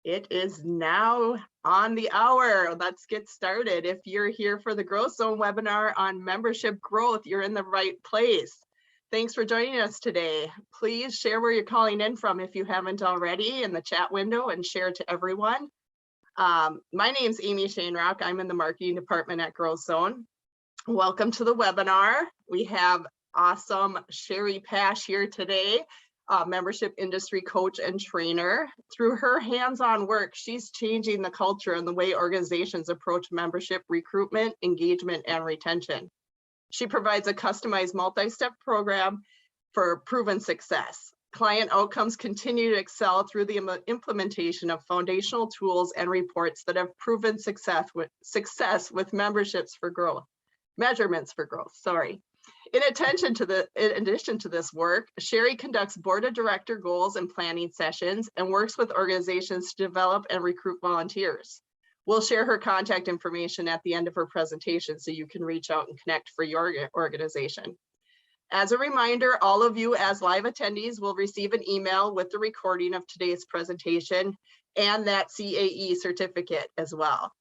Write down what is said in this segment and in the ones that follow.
It is now on the hour. Let's get started. If you're here for the GrowthZone webinar on membership growth, you're in the right place. Thanks for joining us today. Please share where you're calling in from if you haven't already in the chat window and share to everyone. My name's Amy Shanerock. I'm in the marketing department at GrowthZone. Welcome to the webinar. We have awesome Shari Pash here today. Membership industry coach and trainer. Through her hands-on work, she's changing the culture and the way organizations approach membership recruitment, engagement, and retention. She provides a customized multi-step program for proven success. Client outcomes continue to excel through the implementation of foundational tools and reports that have proven success with memberships for growth, measurements for growth, sorry. In addition to this work, Shari conducts board of director goals and planning sessions and works with organizations to develop and recruit volunteers. We'll share her contact information at the end of her presentation so you can reach out and connect for your organization. As a reminder, all of you as live attendees will receive an email with the recording of today's presentation and that CAE certificate as well.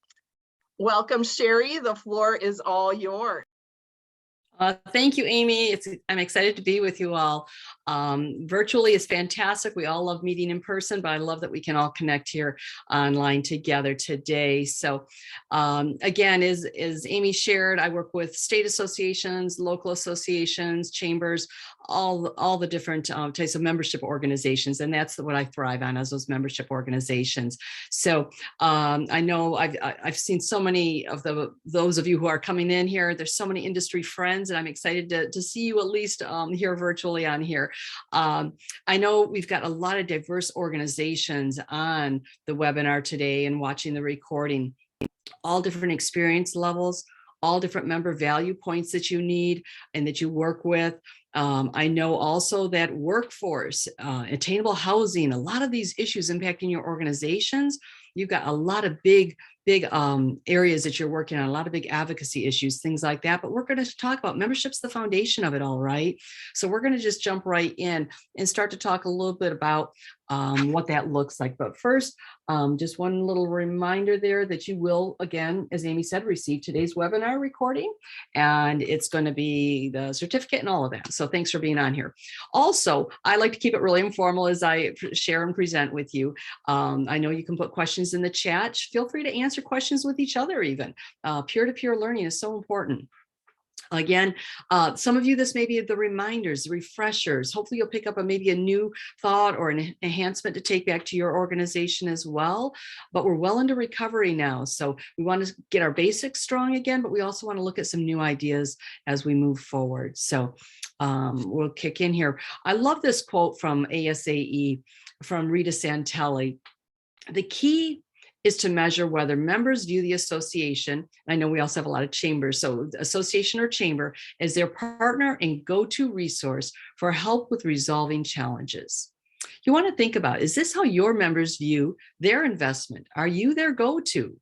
Welcome, Shari. The floor is all yours. Thank you, Amy. I'm excited to be with you all. Virtually is fantastic. We all love meeting in person, but I love that we can all connect here online together today. So again, as Amy shared, I work with state associations, local associations, chambers, all the different types of membership organizations. And that's what I thrive on, as those membership organizations. So I know I've seen so many of those of you who are coming in here. There's so many industry friends, and I'm excited to see you at least here virtually on here. I know we've got a lot of diverse organizations on the webinar today and watching the recording, all different experience levels, all different member value points that you need and that you work with. I know also that workforce, attainable housing, a lot of these issues impacting your organizations. You've got a lot of big areas that you're working on, a lot of big advocacy issues, things like that. But we're going to talk about membership's the foundation of it all, right? So we're going to just jump right in and start to talk a little bit about what that looks like. But first, just one little reminder there that you will, again, as Amy said, receive today's webinar recording, and it's going to be the certificate and all of that. So thanks for being on here. Also, I like to keep it really informal as I share and present with you. I know you can put questions in the chat. Feel free to answer questions with each other even. Peer-to-peer learning is so important. Again, some of you, this may be the reminders, the refreshers. Hopefully you'll pick up maybe a new thought or an enhancement to take back to your organization as well. But we're well into recovery now. So we want to get our basics strong again, but we also want to look at some new ideas as we move forward. So we'll kick in here. I love this quote from ASAE from Rita Santelli. The key is to measure whether members view the association, I know we also have a lot of chambers, so association or chamber, as their partner and go-to resource for help with resolving challenges. You want to think about, is this how your members view their investment? Are you their go-to?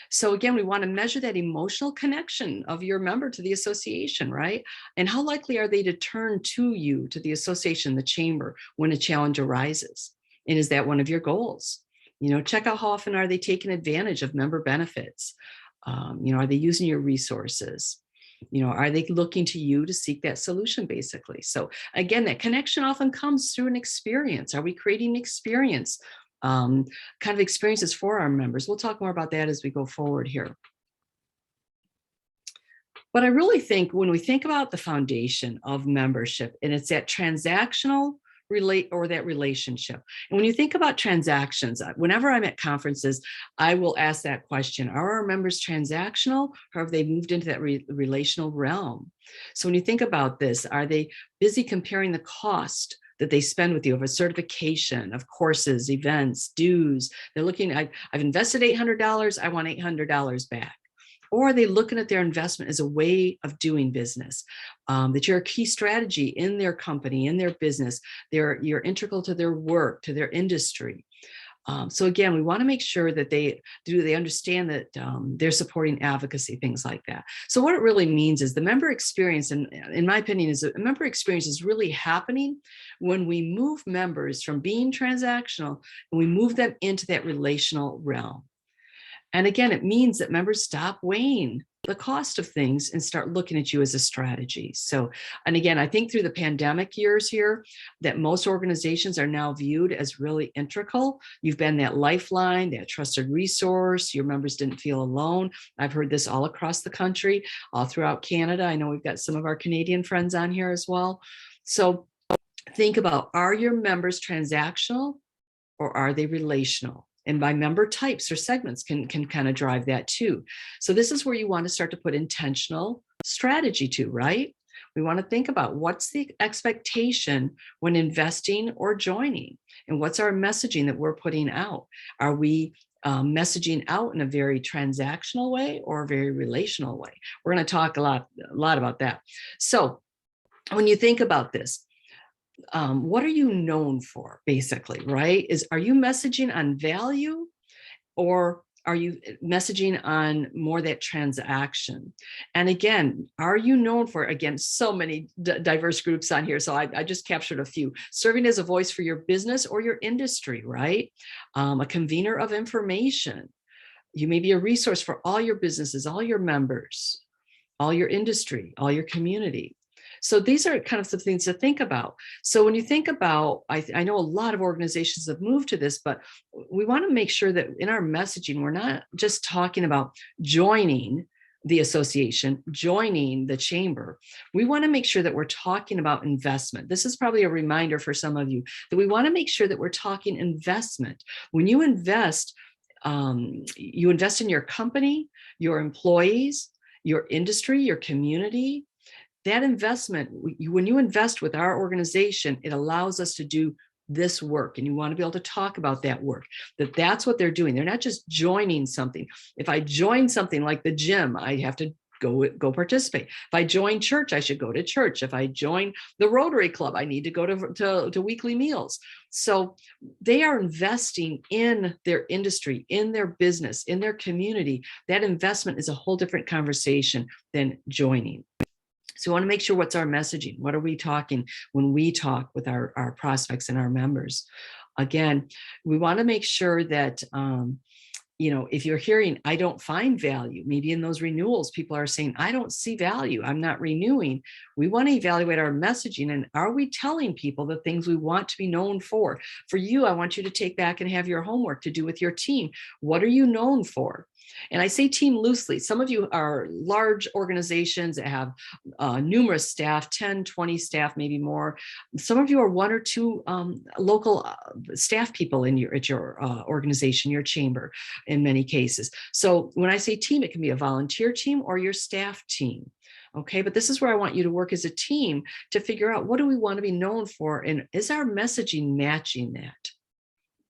So again, we want to measure that emotional connection of your member to the association, right? And how likely are they to turn to you, to the association, the chamber, when a challenge arises? And is that one of your goals? You know, check out how often are they taking advantage of member benefits? You know, are they using your resources? You know, are they looking to you to seek that solution, basically? So again, that connection often comes through an experience. Are we creating experience, kind of experiences for our members? We'll talk more about that as we go forward here. But I really think when we think about the foundation of membership, and it's that transactional that relationship. And when you think about transactions, whenever I'm at conferences, I will ask that question: are our members transactional, or have they moved into that relational realm? So when you think about this, are they busy comparing the cost that they spend with you of a certification, of courses, events, dues? They're looking, I've invested $800, I want $800 back. Or are they looking at their investment as a way of doing business? That you're a key strategy in their company, in their business, you're integral to their work, to their industry. So again, we want to make sure that they understand that they're supporting advocacy, things like that. So what it really means is the member experience, and in my opinion, is a member experience is really happening when we move members from being transactional and we move them into that relational realm. And again, it means that members stop weighing the cost of things and start looking at you as a strategy. So, and again, I think through the pandemic years here, that most organizations are now viewed as really integral. You've been that lifeline, that trusted resource. Your members didn't feel alone. I've heard this all across the country, all throughout Canada. I know we've got some of our Canadian friends on here as well. So think about, are your members transactional or are they relational? And by member types or segments can kind of drive that too. So this is where you want to start to put intentional strategy to, right? We want to think about what's the expectation when investing or joining, and what's our messaging that we're putting out? Are we messaging out in a very transactional way or a very relational way? We're going to talk a lot about that. So when you think about this, what are you known for, basically, right? Are you messaging on value, or are you messaging on more that transaction? And again, are you known for, again, so many diverse groups on here. So I just captured a few. Serving as a voice for your business or your industry, right? A convener of information. You may be a resource for all your businesses, all your members, all your industry, all your community. So these are kind of some things to think about. So when you think about, I know a lot of organizations have moved to this, but we want to make sure that in our messaging, we're not just talking about joining the association, joining the chamber. We want to make sure that we're talking about investment. This is probably a reminder for some of you that we want to make sure that we're talking investment. When you invest in your company, your employees, your industry, your community. That investment, when you invest with our organization, it allows us to do this work, and you want to be able to talk about that work, that's what they're doing. They're not just joining something. If I join something like the gym, I have to go participate. If I join church, I should go to church. If I join the Rotary Club, I need to go to weekly meals. So they are investing in their industry, in their business, in their community. That investment is a whole different conversation than joining. So we want to make sure, what's our messaging? What are we talking when we talk with our prospects and our members? Again, we want to make sure that, if you're hearing, I don't find value, maybe in those renewals, people are saying, I don't see value, I'm not renewing. We want to evaluate our messaging, and are we telling people the things we want to be known for? For you, I want you to take back and have your homework to do with your team. What are you known for? And I say team loosely. Some of you are large organizations that have numerous staff, 10, 20 staff, maybe more. Some of you are one or two local staff people at your organization, your chamber, in many cases. So when I say team, it can be a volunteer team or your staff team. Okay, but this is where I want you to work as a team to figure out, what do we want to be known for? And is our messaging matching that?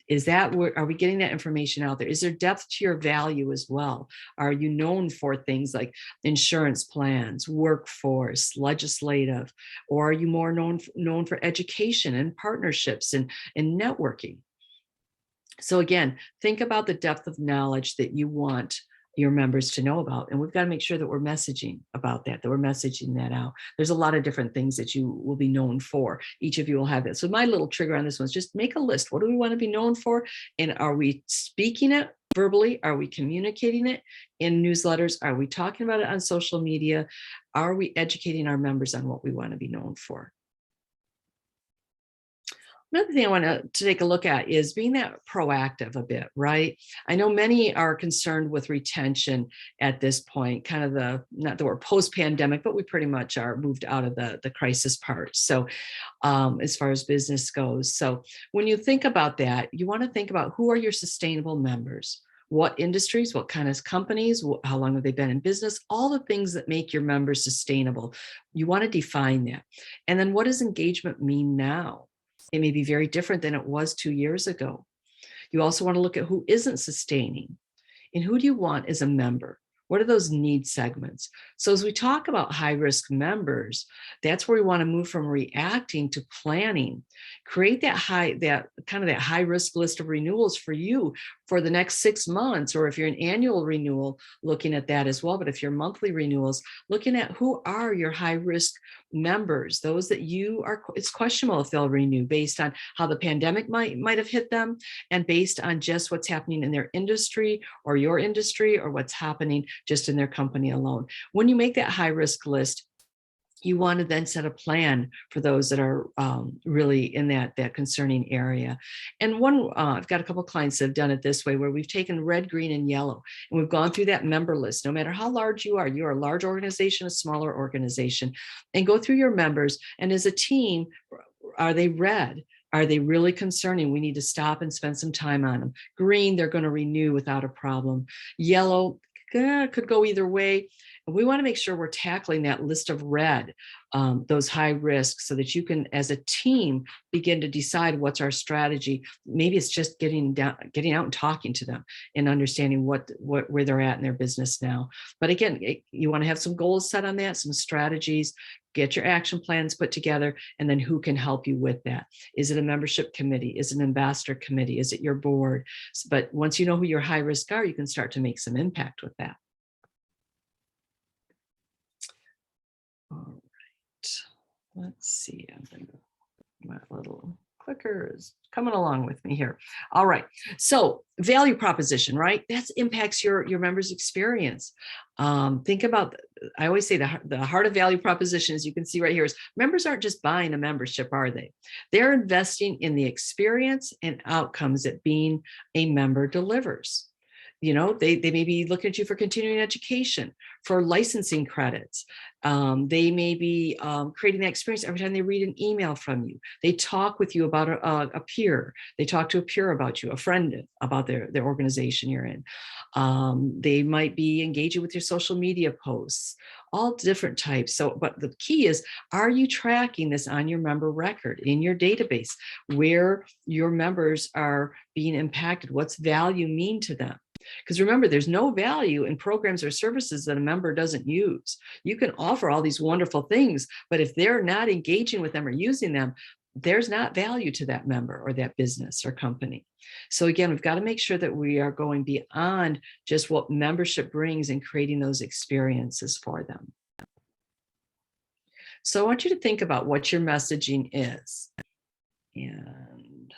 Are we getting that information out there? Is there depth to your value as well? Are you known for things like insurance plans, workforce, legislative, or are you more known for education and partnerships and networking? So again, think about the depth of knowledge that you want your members to know about. And we've got to make sure that we're messaging about that we're messaging that out. There's a lot of different things that you will be known for. Each of you will have it. So my little trigger on this one is just make a list. What do we want to be known for? And are we speaking it verbally? Are we communicating it in newsletters? Are we talking about it on social media? Are we educating our members on what we want to be known for? Another thing I want to take a look at is being that proactive a bit, right? I know many are concerned with retention at this point, kind of not that we're post-pandemic, but we pretty much are moved out of the crisis part. So as far as business goes. So when you think about that, you want to think about, who are your sustainable members? What industries, what kind of companies, how long have they been in business? All the things that make your members sustainable. You want to define that. And then what does engagement mean now? It may be very different than it was 2 years ago. You also want to look at who isn't sustaining, and who do you want as a member? What are those need segments? So as we talk about high-risk members, that's where we want to move from reacting to planning. Create that high-risk list of renewals for you for the next 6 months, or if you're an annual renewal, looking at that as well. But if you're monthly renewals, looking at who are your high-risk members, those that it's questionable if they'll renew based on how the pandemic might have hit them, and based on just what's happening in their industry or your industry, or what's happening just in their company alone. When you make that high-risk list, you want to then set a plan for those that are really in that concerning area. And I've got a couple of clients that have done it this way, where we've taken red, green, and yellow, and we've gone through that member list, no matter how large you're a large organization, a smaller organization, and go through your members. And as a team, are they red? Are they really concerning? We need to stop and spend some time on them. Green, they're going to renew without a problem. Yellow, could go either way. We want to make sure we're tackling that list of red, those high risks, so that you can, as a team, begin to decide what's our strategy. Maybe it's just getting out and talking to them and understanding where they're at in their business now. But again, you want to have some goals set on that, some strategies, get your action plans put together, and then who can help you with that? Is it a membership committee? Is it an ambassador committee? Is it your board? But once you know who your high risk are, you can start to make some impact with that. All right, let's see. My little clicker is coming along with me here. All right, so value proposition, right? That impacts your members' experience. Think about, I always say the heart of value proposition, as you can see right here, is members aren't just buying a membership, are they? They're investing in the experience and outcomes that being a member delivers. You know, they may be looking at you for continuing education, for licensing credits. They may be creating that experience every time they read an email from you. They talk with you about a peer. They talk to a peer about you, a friend about their organization you're in. They might be engaging with your social media posts, all different types. But the key is, are you tracking this on your member record, in your database, where your members are being impacted? What's value mean to them? Because remember, there's no value in programs or services that a member doesn't use. You can offer all these wonderful things, but if they're not engaging with them or using them, there's not value to that member or that business or company. So again, we've got to make sure that we are going beyond just what membership brings and creating those experiences for them. So I want you to think about what your messaging is. And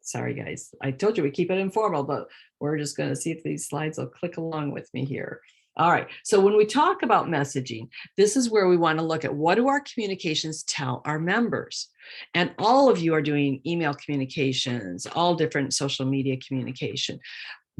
sorry, guys, I told you we keep it informal, but we're just going to see if these slides will click along with me here. All right, so when we talk about messaging, this is where we want to look at, what do our communications tell our members? And all of you are doing email communications, all different social media communication.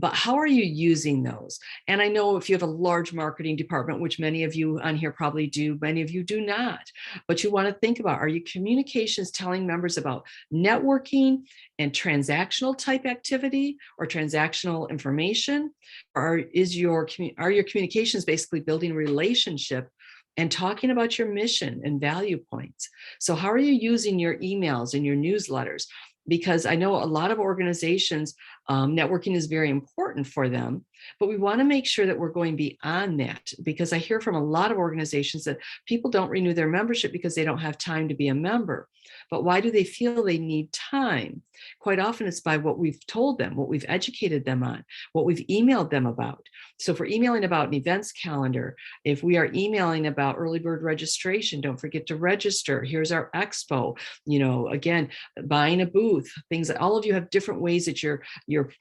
But how are you using those? And I know if you have a large marketing department, which many of you on here probably do, many of you do not, but you want to think about, are your communications telling members about networking and transactional type activity or transactional information? Or are your communications basically building a relationship and talking about your mission and value points? So how are you using your emails and your newsletters? Because I know a lot of organizations, networking is very important for them, but we want to make sure that we're going beyond that, because I hear from a lot of organizations that people don't renew their membership because they don't have time to be a member. But why do they feel they need time? Quite often it's by what we've told them, what we've educated them on, what we've emailed them about. So if we're emailing about an events calendar, if we are emailing about early bird registration, don't forget to register. Here's our expo, you know, again, buying a booth, things that all of you have different ways that you're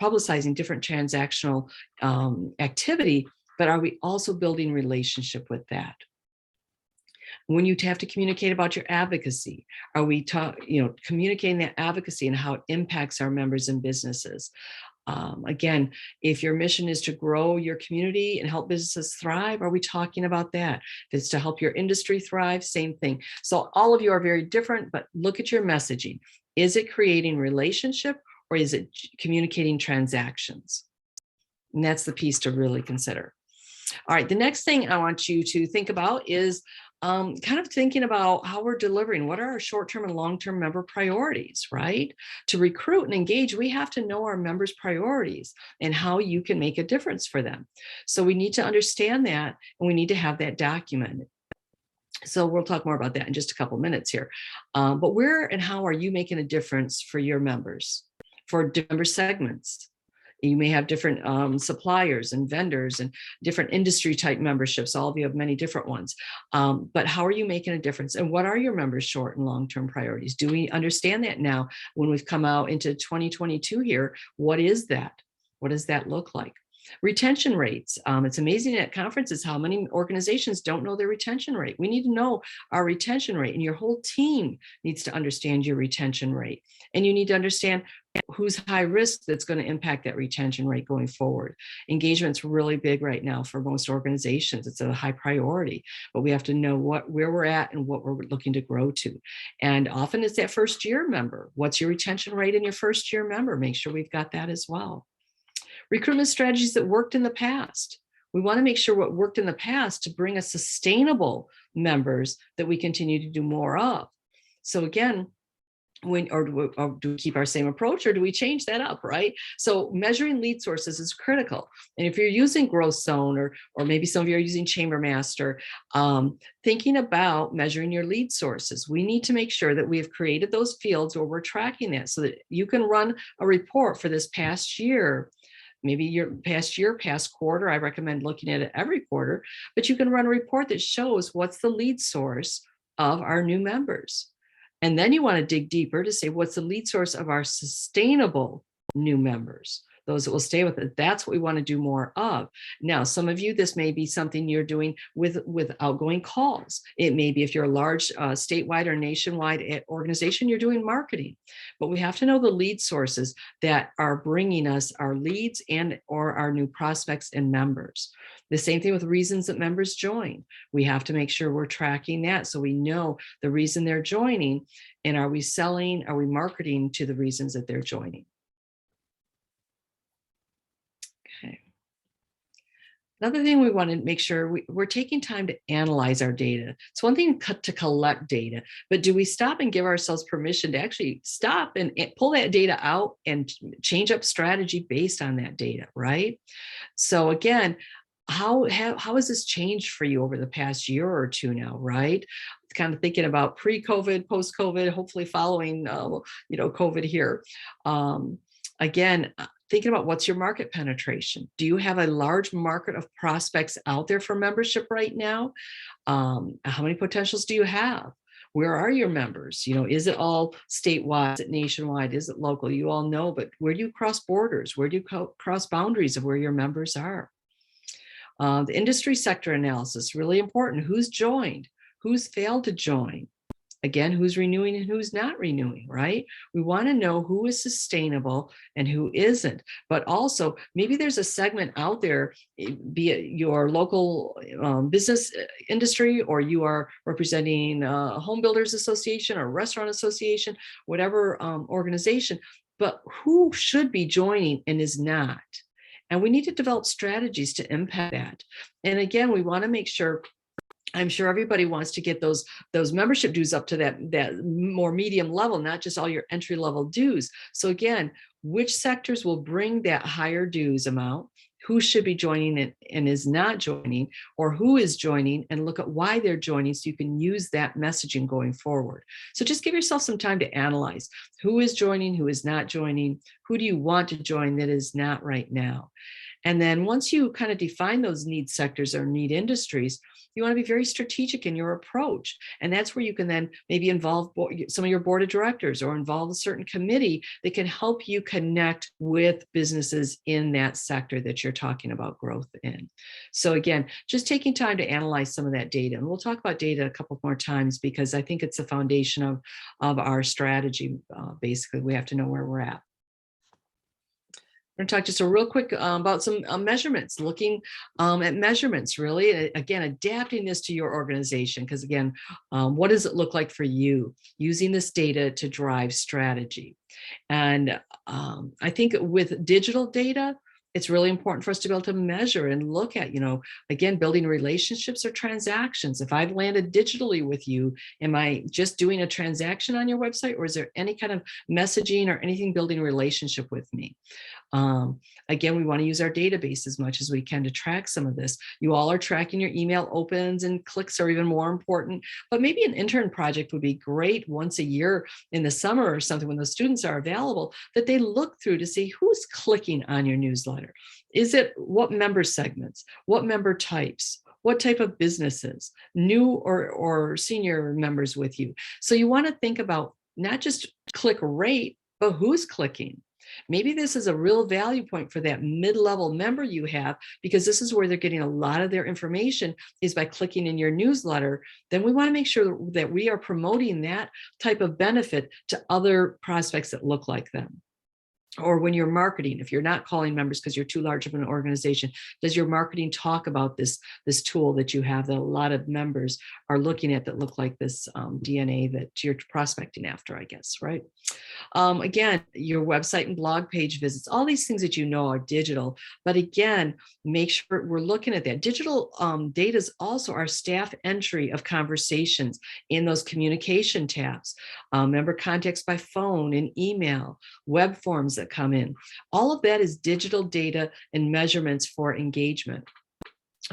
publicizing different transactional activity, but are we also building relationship with that? When you have to communicate about your advocacy, are we communicating that advocacy and how it impacts our members and businesses? Again, if your mission is to grow your community and help businesses thrive, are we talking about that? If it's to help your industry thrive, same thing. So all of you are very different, but look at your messaging. Is it creating relationship or is it communicating transactions? And that's the piece to really consider. All right, the next thing I want you to think about is kind of thinking about how we're delivering. What are our short-term and long-term member priorities, right? To recruit and engage, we have to know our members' priorities and how you can make a difference for them. So we need to understand that, and we need to have that documented. So we'll talk more about that in just a couple minutes here. But where and how are you making a difference for your members, for member segments? You may have different suppliers and vendors and different industry type memberships. All of you have many different ones. But how are you making a difference? And what are your members' short and long-term priorities? Do we understand that now when we've come out into 2022 here? What is that? What does that look like? Retention rates. It's amazing at conferences how many organizations don't know their retention rate. We need to know our retention rate, and your whole team needs to understand your retention rate. And you need to understand who's high risk that's going to impact that retention rate going forward. Engagement's really big right now for most organizations. It's a high priority, but we have to know where we're at and what we're looking to grow to. And often it's that first year member. What's your retention rate in your first year member? Make sure we've got that as well. Recruitment strategies that worked in the past. We want to make sure what worked in the past to bring us sustainable members that we continue to do more of. So again, do we keep our same approach, or do we change that up, right? So measuring lead sources is critical. And if you're using GrowthZone, or maybe some of you are using Chambermaster, thinking about measuring your lead sources, we need to make sure that we have created those fields where we're tracking that so that you can run a report for this past year. Maybe your past year, past quarter. I recommend looking at it every quarter, but you can run a report that shows what's the lead source of our new members. And then you want to dig deeper to say, what's the lead source of our sustainable new members? Those that will stay with it. That's what we want to do more of. Now, some of you, this may be something you're doing with outgoing calls. It may be if you're a large statewide or nationwide organization, you're doing marketing. But we have to know the lead sources that are bringing us our leads or our new prospects and members. The same thing with reasons that members join. We have to make sure we're tracking that so we know the reason they're joining, and are we selling, are we marketing to the reasons that they're joining? Okay. Another thing we want to make sure we're taking time to analyze our data. It's one thing to collect data, but do we stop and give ourselves permission to actually stop and pull that data out and change up strategy based on that data, right? So again, how has this changed for you over the past year or two now, right? Kind of thinking about pre-COVID, post-COVID, hopefully following, COVID here. Again, thinking about what's your market penetration. Do you have a large market of prospects out there for membership right now? How many potentials do you have? Where are your members? Is it all statewide? Is it nationwide? Is it local? You all know, but where do you cross borders? Where do you cross boundaries of where your members are? The industry sector analysis, really important. Who's joined? Who's failed to join? Again, who's renewing and who's not renewing, right? We want to know who is sustainable and who isn't. But also, maybe there's a segment out there, be it your local business industry, or you are representing a home builders association or restaurant association, whatever organization, but who should be joining and is not. And we need to develop strategies to impact that. And again, we want to make sure, I'm sure everybody wants to get those membership dues up to that more medium level, not just all your entry level dues. So again, which sectors will bring that higher dues amount? Who should be joining and is not joining, or who is joining, and look at why they're joining so you can use that messaging going forward. So just give yourself some time to analyze who is joining, who is not joining, who do you want to join that is not right now. And then once you kind of define those need sectors or need industries, you want to be very strategic in your approach. And that's where you can then maybe involve some of your board of directors or involve a certain committee that can help you connect with businesses in that sector that you're talking about growth in. So again, just taking time to analyze some of that data. And we'll talk about data a couple more times because I think it's the foundation of our strategy. Basically, we have to know where we're at. We're going to talk just a real quick about some measurements, looking at measurements, really, again, adapting this to your organization. Because again, what does it look like for you using this data to drive strategy? And I think with digital data, It's really important for us to be able to measure and look at, again, building relationships or transactions. If I've landed digitally with you, am I just doing a transaction on your website, or is there any kind of messaging or anything building a relationship with me? Again, we want to use our database as much as we can to track some of this. You all are tracking your email opens, and clicks are even more important, but maybe an intern project would be great once a year in the summer or something when the students are available, that they look through to see who's clicking on your newsletter. Is it what member segments, what member types, what type of businesses, new or senior members with you? So you want to think about not just click rate, but who's clicking. Maybe this is a real value point for that mid-level member you have, because this is where they're getting a lot of their information is by clicking in your newsletter. Then we want to make sure that we are promoting that type of benefit to other prospects that look like them. Or when you're marketing, if you're not calling members because you're too large of an organization, does your marketing talk about this tool that you have that a lot of members are looking at that look like this DNA that you're prospecting after, I guess, right? Again, your website and blog page visits, all these things that are digital, but again, make sure we're looking at that. Digital data is also our staff entry of conversations in those communication tabs, member contacts by phone and email, web forms that come in. All of that is digital data and measurements for engagement.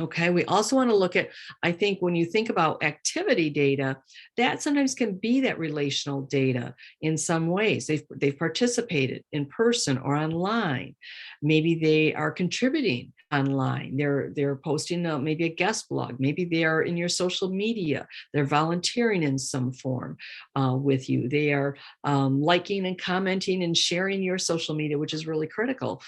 Okay, we also want to look at, I think when you think about activity data, that sometimes can be that relational data in some ways. They've participated in person or online. Maybe they are contributing online. They're posting maybe a guest blog. Maybe they are in your social media. They're volunteering in some form with you. They are liking and commenting and sharing your social media, which is really critical.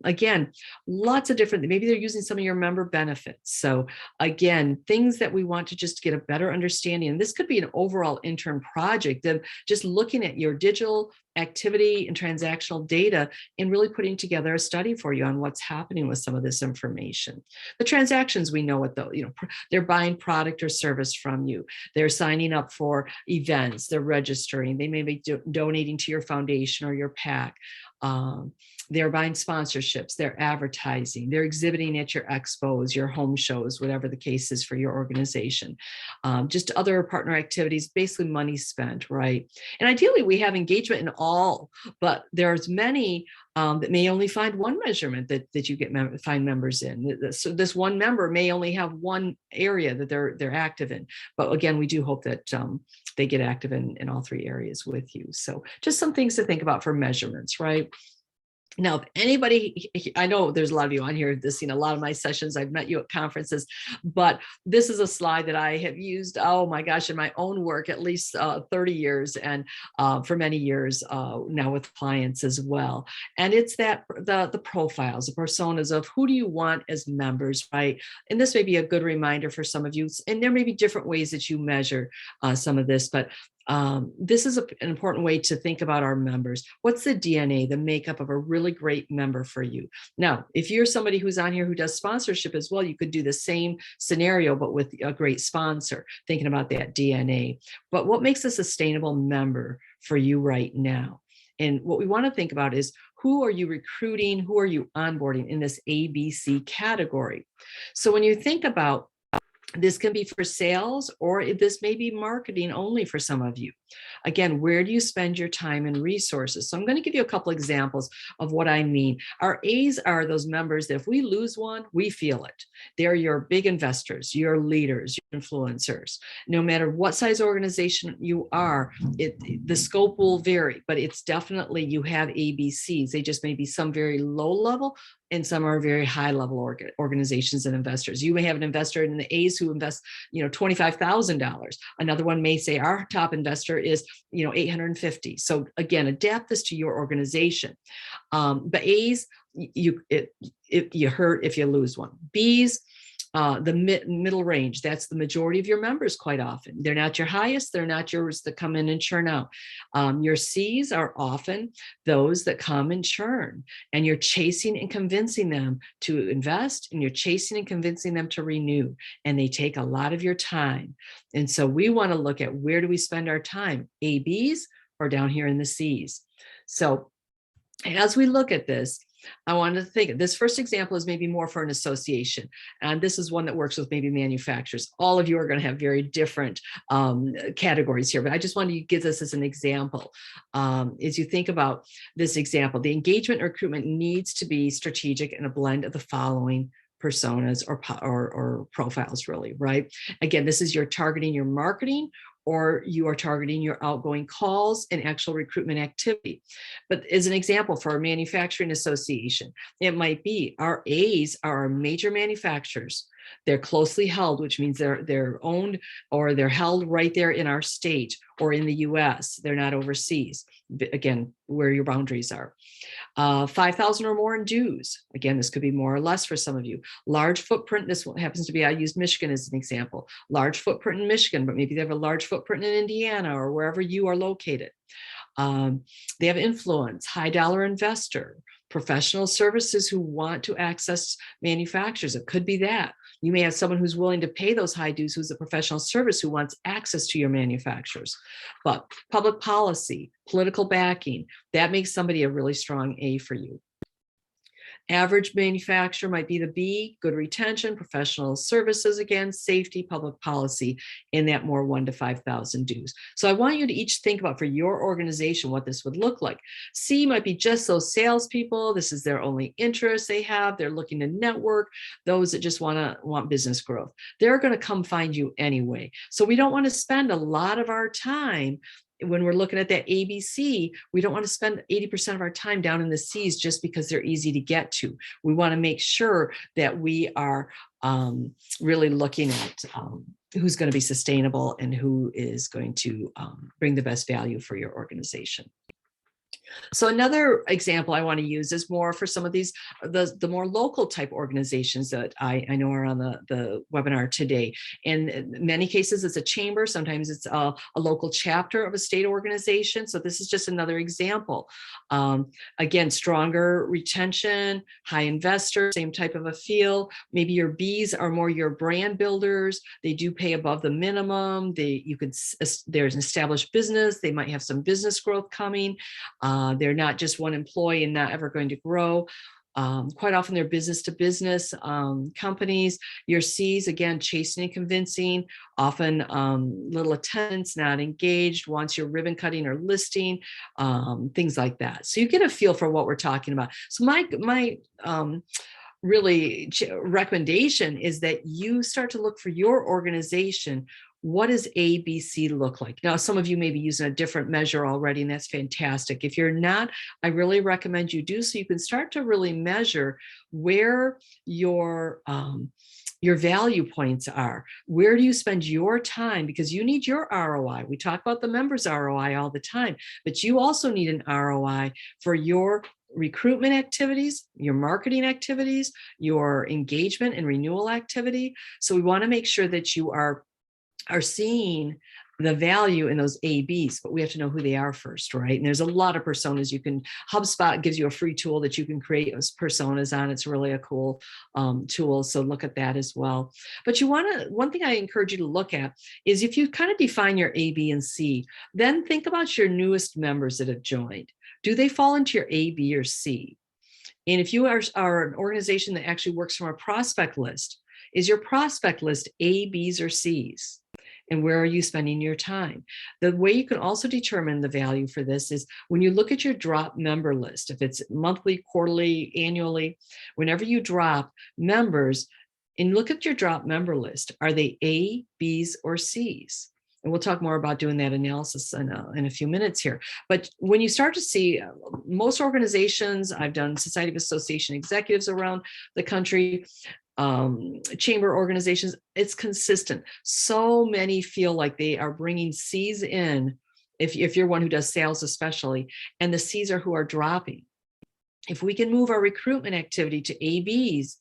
Again, lots of different, maybe they're using some of your member benefits. So again, things that we want to just get a better understanding. And this could be an overall intern project of just looking at your digital activity and transactional data and really putting together a study for you on what's happening with some of this information. The transactions, we know what they're buying product or service from you. They're signing up for events, they're registering, they may be donating to your foundation or your PAC. They're buying sponsorships, they're advertising, they're exhibiting at your expos, your home shows, whatever the case is for your organization. Just other partner activities, basically money spent, right? And ideally we have engagement in all, but there's many that may only find one measurement that you find members in. So this one member may only have one area that they're active in. But again, we do hope that they get active in all three areas with you. So just some things to think about for measurements, right? Now, if anybody, I know there's a lot of you on here that's seen a lot of my sessions. I've met you at conferences, but this is a slide that I have used, oh my gosh, in my own work, at least 30 years and for many years now with clients as well. And it's that the profiles, the personas of who do you want as members, right? And this may be a good reminder for some of you. And there may be different ways that you measure some of this, but this is an important way to think about our members. What's the DNA, the makeup of a really great member for you? Now, if you're somebody who's on here who does sponsorship as well, you could do the same scenario, but with a great sponsor, thinking about that DNA. But what makes a sustainable member for you right now? And what we want to think about is, who are you recruiting? Who are you onboarding in this ABC category? So when you think about this can be for sales, or this may be marketing only for some of you. Again, where do you spend your time and resources? So I'm going to give you a couple examples of what I mean. Our A's are those members that if we lose one, we feel it. They're your big investors, your leaders, your influencers. No matter what size organization you are, the scope will vary, but it's definitely, you have ABCs. They just may be some very low level, and some are very high level organizations and investors. You may have an investor in the A's who invests, $25,000. Another one may say our top investor is, $850. So again, adapt this to your organization. But A's, you hurt if you lose one. B's, the middle range, that's the majority of your members quite often. They're not your highest, they're not yours that come in and churn out. Your C's are often those that come and churn, and you're chasing and convincing them to invest, and you're chasing and convincing them to renew, and they take a lot of your time. And so we want to look at, where do we spend our time, A, B's, or down here in the C's? So as we look at this, I wanted to think this first example is maybe more for an association. And this is one that works with maybe manufacturers. All of you are going to have very different categories here, but I just wanted to give this as an example. As you think about this example, the engagement recruitment needs to be strategic and a blend of the following personas or profiles, really, right? Again, this is your targeting your marketing, or you are targeting your outgoing calls and actual recruitment activity. But as an example, for a manufacturing association, it might be our A's are our major manufacturers. They're closely held, which means they're owned or they're held right there in our state or in the US. They're not overseas. Again, where your boundaries are. 5,000 or more in dues. Again, this could be more or less for some of you. Large footprint, this one happens to be, I used Michigan as an example. Large footprint in Michigan, but maybe they have a large footprint in Indiana or wherever you are located. They have influence, high dollar investor, professional services who want to access manufacturers. It could be that. You may have someone who's willing to pay those high dues, who's a professional service who wants access to your manufacturers. But public policy, political backing, that makes somebody a really strong A for you. Average manufacturer might be the B, good retention, professional services, again, safety, public policy, in that more 1 to 5,000 dues. So I want you to each think about for your organization what this would look like. C might be just those salespeople. This is their only interest they have. They're looking to network. Those that just want business growth. They're going to come find you anyway. So we don't want to spend a lot of our time when we're looking at that ABC, we don't want to spend 80% of our time down in the C's just because they're easy to get to. We want to make sure that we are really looking at who's going to be sustainable and who is going to bring the best value for your organization. So another example I want to use is more for some of these, the more local type organizations that I know are on the webinar today. In many cases, it's a chamber. Sometimes it's a local chapter of a state organization. So this is just another example. Again, stronger retention, high investor, same type of a feel. Maybe your Bs are more your brand builders. They do pay above the minimum. There's an established business. They might have some business growth coming. They're not just one employee and not ever going to grow. Quite often they're business to business companies. Your C's, again, chasing and convincing, often little attendance, not engaged, wants your ribbon cutting or listing, things like that. So you get a feel for what we're talking about. So my really recommendation is that you start to look for your organization. What does ABC look like? Now, some of you may be using a different measure already, and that's fantastic. If you're not, I really recommend you do so you can start to really measure where your value points are. Where do you spend your time? Because you need your ROI. We talk about the members' ROI all the time, but you also need an ROI for your recruitment activities, your marketing activities, your engagement and renewal activity. So we want to make sure that you are seeing the value in those ABs, but we have to know who they are first, right? And there's a lot of personas HubSpot gives you a free tool that you can create those personas on. It's really a cool tool. So look at that as well. But one thing I encourage you to look at is if you kind of define your A, B, and C, then think about your newest members that have joined. Do they fall into your A, B, or C? And if you are an organization that actually works from a prospect list, is your prospect list A, Bs, or Cs? And where are you spending your time? The way you can also determine the value for this is when you look at your drop member list, if it's monthly, quarterly, annually, whenever you drop members and look at your drop member list, are they A, Bs, or Cs? And we'll talk more about doing that analysis in a few minutes here. But when you start to see most organizations, I've done Society of Association Executives around the country, chamber organizations, it's consistent. So many feel like they are bringing C's in, if you're one who does sales especially, and the C's are who are dropping. If we can move our recruitment activity to ABs,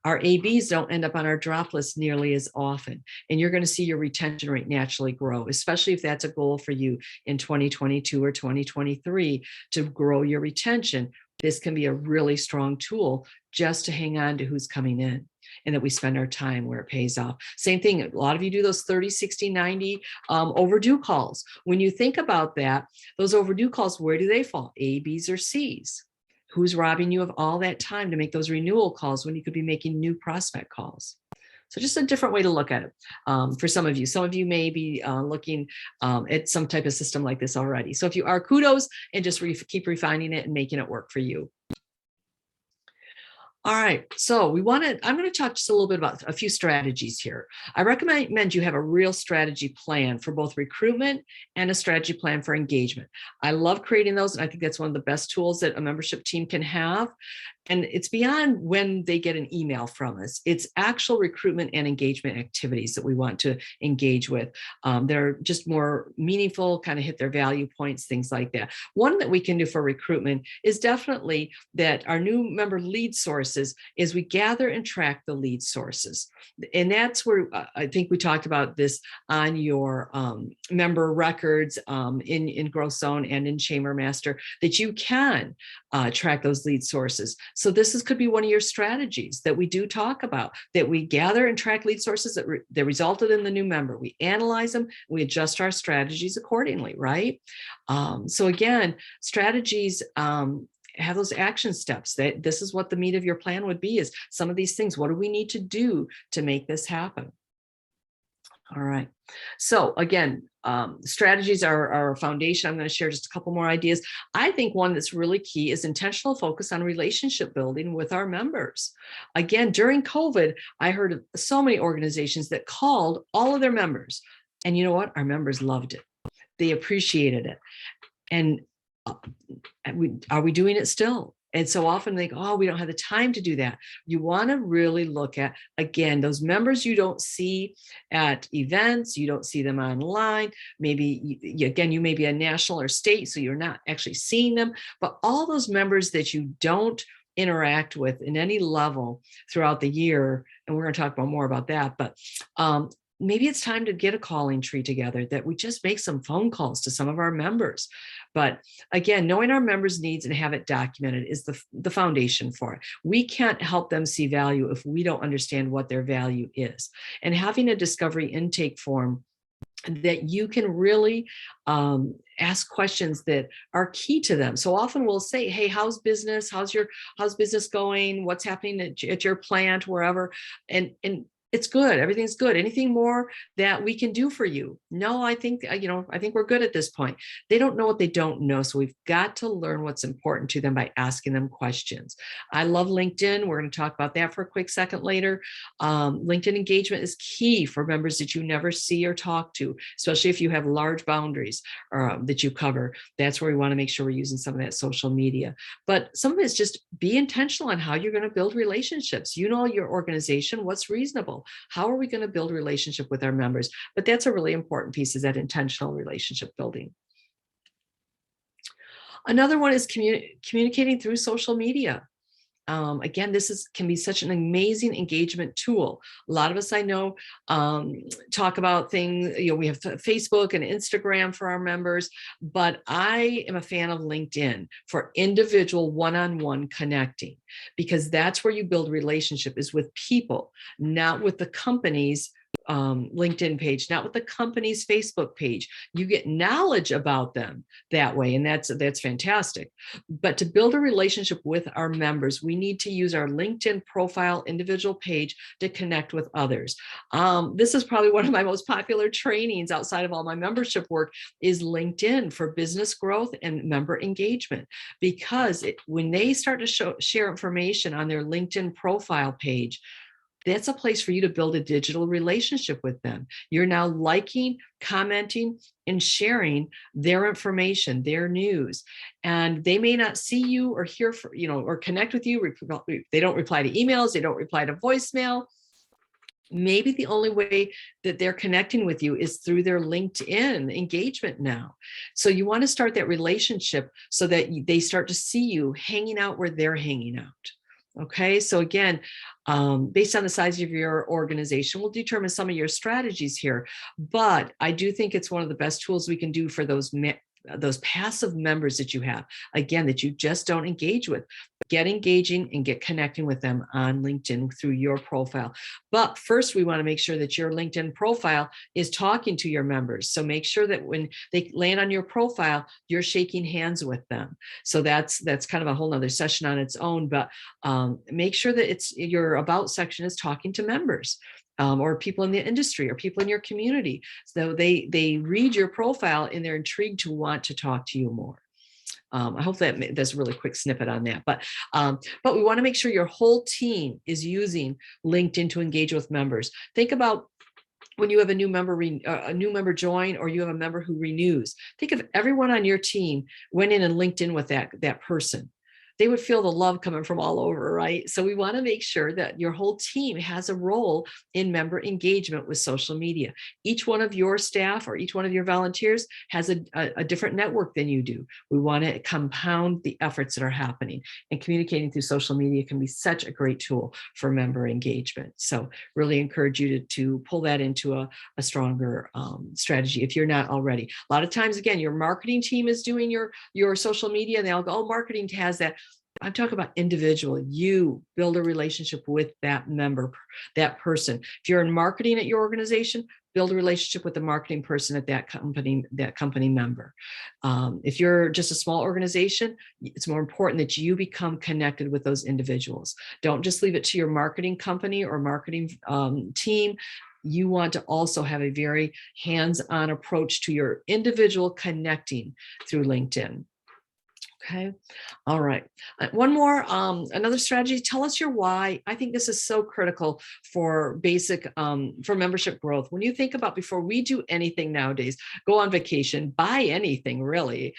our ABs don't end up on our drop list nearly as often. And you're going to see your retention rate naturally grow, especially if that's a goal for you in 2022 or 2023 to grow your retention. This can be a really strong tool just to hang on to who's coming in, and that we spend our time where it pays off. Same thing, a lot of you do those 30, 60, 90 overdue calls. When you think about that, those overdue calls, where do they fall? A, Bs, or Cs? Who's robbing you of all that time to make those renewal calls when you could be making new prospect calls? So just a different way to look at it for some of you. Some of you may be looking at some type of system like this already. So if you are, kudos, and just keep refining it and making it work for you. All right, so I'm going to talk just a little bit about a few strategies here. I recommend you have a real strategy plan for both recruitment and a strategy plan for engagement. I love creating those, and I think that's one of the best tools that a membership team can have. And it's beyond when they get an email from us. It's actual recruitment and engagement activities that we want to engage with. They're just more meaningful, kind of hit their value points, things like that. One that we can do for recruitment is definitely that our new member lead sources is we gather and track the lead sources. And that's where I think we talked about this on your member records in GrowthZone and in Chamber Master, that you can track those lead sources. So this could be one of your strategies that we do talk about, that we gather and track lead sources that resulted in the new member. We analyze them, we adjust our strategies accordingly, right? So again, strategies have those action steps. That this is what the meat of your plan would be, is some of these things. What do we need to do to make this happen? All right. So again, strategies are a foundation. I'm going to share just a couple more ideas. I think one that's really key is intentional focus on relationship building with our members. Again, during COVID, I heard of so many organizations that called all of their members. And you know what? Our members loved it. They appreciated it. And are we doing it still? And so often they go, oh, we don't have the time to do that. You want to really look at, again, those members you don't see at events, you don't see them online. Maybe, again, you may be a national or state, so you're not actually seeing them. But all those members that you don't interact with in any level throughout the year, and we're going to talk more about that, but maybe it's time to get a calling tree together, that we just make some phone calls to some of our members. But again, knowing our members' needs and have it documented is the foundation for it. We can't help them see value if we don't understand what their value is. And having a discovery intake form that you can really ask questions that are key to them. So often we'll say, hey, how's business? How's business going? What's happening at your plant, wherever? And it's good. Everything's good. Anything more that we can do for you? No, I think we're good at this point. They don't know what they don't know. So we've got to learn what's important to them by asking them questions. I love LinkedIn. We're going to talk about that for a quick second later. LinkedIn engagement is key for members that you never see or talk to, especially if you have large boundaries that you cover. That's where we want to make sure we're using some of that social media. But some of it is just be intentional on how you're going to build relationships. You know your organization, what's reasonable. How are we going to build relationship with our members? But that's a really important piece, is that intentional relationship building. Another one is communicating through social media. Again, can be such an amazing engagement tool. A lot of us I know talk about things, we have Facebook and Instagram for our members, but I am a fan of LinkedIn for individual one-on-one connecting, because that's where you build relationship, is with people, not with the company's LinkedIn page, not with the company's Facebook page. You get knowledge about them that way, and that's fantastic. But to build a relationship with our members, we need to use our LinkedIn profile individual page to connect with others. This is probably one of my most popular trainings outside of all my membership work, is LinkedIn for business growth and member engagement, because when they start to share information on their LinkedIn profile page, that's a place for you to build a digital relationship with them. You're now liking, commenting, and sharing their information, their news. And they may not see you or hear, or connect with you. They don't reply to emails. They don't reply to voicemail. Maybe the only way that they're connecting with you is through their LinkedIn engagement now. So you want to start that relationship so that they start to see you hanging out where they're hanging out. Okay, so again, based on the size of your organization, we'll determine some of your strategies here. But I do think it's one of the best tools we can do for those those passive members that you have, again, that you just don't engage with. Get engaging and get connecting with them on LinkedIn through your profile. But first, we want to make sure that your LinkedIn profile is talking to your members. So make sure that when they land on your profile, you're shaking hands with them. So that's kind of a whole nother session on its own, but make sure that your about section is talking to members. Or people in the industry or people in your community. So they read your profile and they're intrigued to want to talk to you more. I hope that's a really quick snippet on that. But we want to make sure your whole team is using LinkedIn to engage with members. Think about when you have a new member join, or you have a member who renews. Think of everyone on your team went in and linked in with that person. They would feel the love coming from all over, right? So we want to make sure that your whole team has a role in member engagement with social media. Each one of your staff or each one of your volunteers has a different network than you do. We want to compound the efforts that are happening, and communicating through social media can be such a great tool for member engagement. So really encourage you to pull that into a stronger strategy if you're not already. A lot of times, again, your marketing team is doing your social media, and they'll go, oh, marketing has that. I'm talking about individual. You build a relationship with that member, that person. If you're in marketing at your organization, build a relationship with the marketing person at that company member. If you're just a small organization, it's more important that you become connected with those individuals. Don't just leave it to your marketing company or marketing team. You want to also have a very hands-on approach to your individual connecting through LinkedIn. Okay. All right. One more, another strategy, tell us your why. I think this is so critical for basic, for membership growth. When you think about, before we do anything nowadays, go on vacation, buy anything really,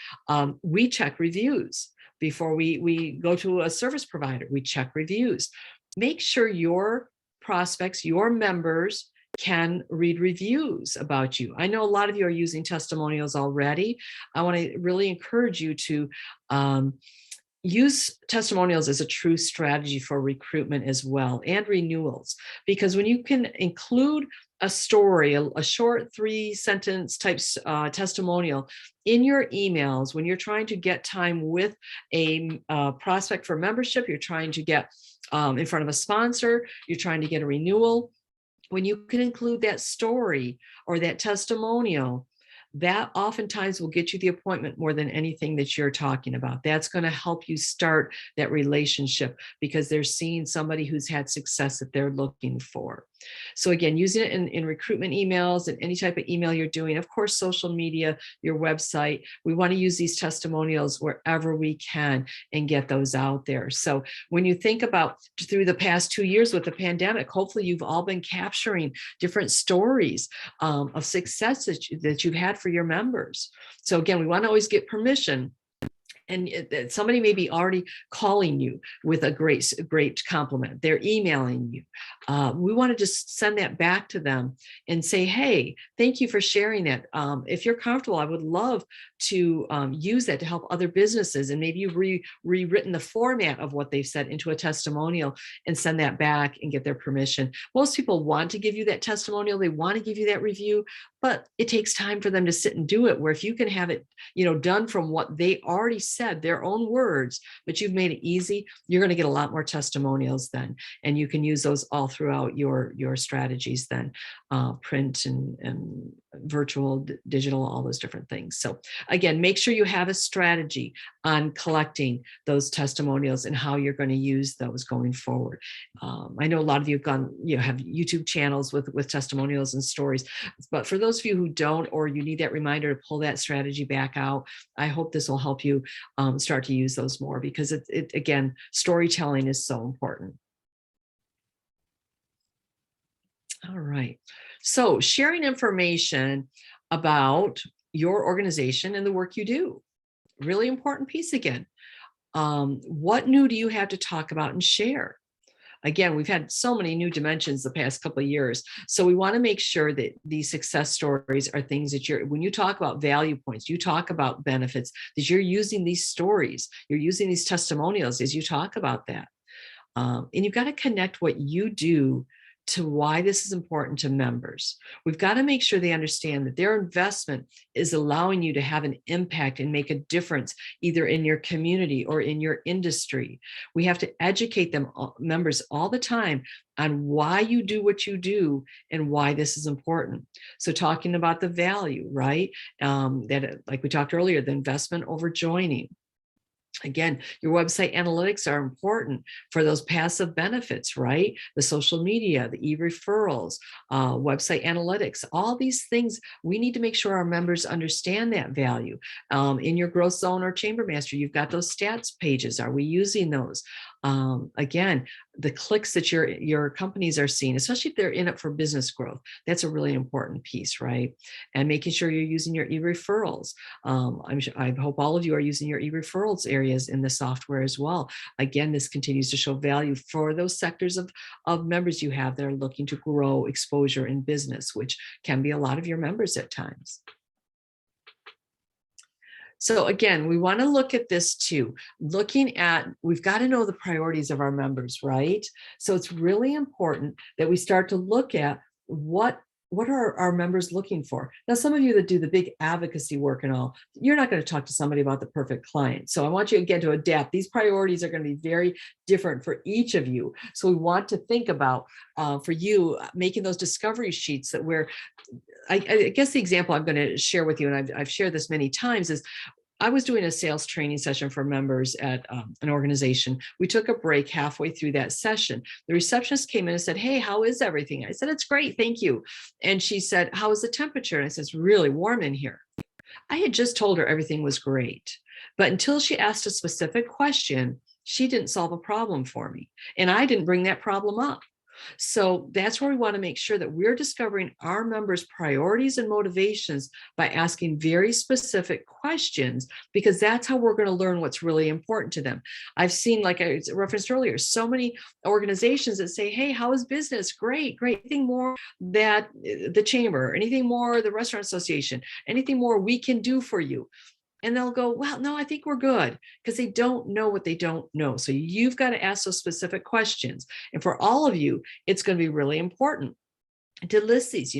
we check reviews. Before we go to a service provider, we check reviews. Make sure your prospects, your members, can read reviews about you. I know a lot of you are using testimonials already. I want to really encourage you to use testimonials as a true strategy for recruitment as well, and renewals, because when you can include a story, a short 3-sentence type testimonial in your emails, when you're trying to get time with a prospect for membership, you're trying to get in front of a sponsor, you're trying to get a renewal, when you can include that story or that testimonial, that oftentimes will get you the appointment more than anything that you're talking about. That's going to help you start that relationship, because they're seeing somebody who's had success that they're looking for. So again, using it in recruitment emails and any type of email you're doing, of course, social media, your website, we want to use these testimonials wherever we can and get those out there. So when you think about through the past 2 years with the pandemic, hopefully you've all been capturing different stories of success that you've had for your members. So again, we want to always get permission. And somebody may be already calling you with a great compliment. They're emailing you. We want to just send that back to them and say, hey, thank you for sharing that. If you're comfortable, I would love to use that to help other businesses. And maybe you've rewritten the format of what they've said into a testimonial and send that back and get their permission. Most people want to give you that testimonial. They want to give you that review, but it takes time for them to sit and do it. Where if you can have it, done from what they already said, their own words, but you've made it easy, you're going to get a lot more testimonials then. And you can use those all throughout your strategies then, print and virtual, digital, all those different things. So again, make sure you have a strategy on collecting those testimonials and how you're going to use those going forward. I know a lot of you have YouTube channels with testimonials and stories, but for those of you who don't, or you need that reminder to pull that strategy back out, I hope this will help you start to use those more, because again, storytelling is so important. All right. So sharing information about your organization and the work you do, really important piece again. What new do you have to talk about and share? Again, we've had so many new dimensions the past couple of years. So we want to make sure that these success stories are things that when you talk about value points, you talk about benefits, that you're using these stories, you're using these testimonials as you talk about that. And you've got to connect what you do to why this is important to members. We've got to make sure they understand that their investment is allowing you to have an impact and make a difference either in your community or in your industry. We have to educate them, members, all the time on why you do what you do and why this is important. So talking about the value, right? That, like we talked earlier, the investment over joining. Again, your website analytics are important for those passive benefits, right? The social media, the e-referrals, website analytics, all these things, we need to make sure our members understand that value. In your GrowthZone or Chamber Master, you've got those stats pages. Are we using those? Again, the clicks that your companies are seeing, especially if they're in it for business growth, that's a really important piece, right? And making sure you're using your e-referrals. I hope all of you are using your e-referrals areas in the software as well. Again, this continues to show value for those sectors of members you have that are looking to grow exposure in business, which can be a lot of your members at times. So again, we want to look at this too, we've got to know the priorities of our members, right? So it's really important that we start to look at what are our members looking for? Now, some of you that do the big advocacy work and all, you're not going to talk to somebody about the perfect client. So I want you again to adapt. These priorities are going to be very different for each of you. So we want to think about, for you, making those discovery sheets that I guess the example I'm going to share with you, and I've shared this many times, is I was doing a sales training session for members at an organization. We took a break halfway through that session. The receptionist came in and said, "Hey, how is everything?" I said, "It's great, thank you." And she said, "How is the temperature?" And I said, "It's really warm in here." I had just told her everything was great, but until she asked a specific question, she didn't solve a problem for me. And I didn't bring that problem up. So that's where we want to make sure that we're discovering our members' priorities and motivations by asking very specific questions, because that's how we're going to learn what's really important to them. I've seen, like I referenced earlier, so many organizations that say, "Hey, how is business?" Great, great. Anything more that the chamber, anything more the restaurant association, anything more we can do for you? And they'll go, "Well, no, I think we're good," because they don't know what they don't know. So you've got to ask those specific questions. And for all of you, it's going to be really important to list these.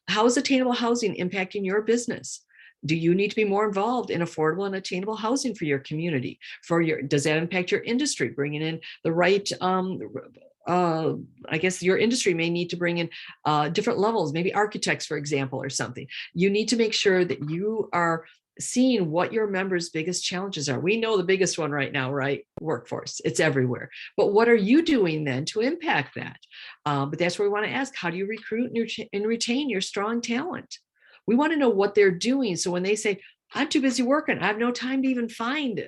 How is attainable housing impacting your business? Do you need to be more involved in affordable and attainable housing for your community? Does that impact your industry? Bringing in the right, I guess your industry may need to bring in different levels, maybe architects, for example, or something. You need to make sure that you are seeing what your members' biggest challenges are. We know the biggest one right now, right? Workforce. It's everywhere. But what are you doing then to impact that? But that's where we want to ask, how do you recruit and retain your strong talent? We want to know what they're doing. So when they say, "I'm too busy working, I have no time to even find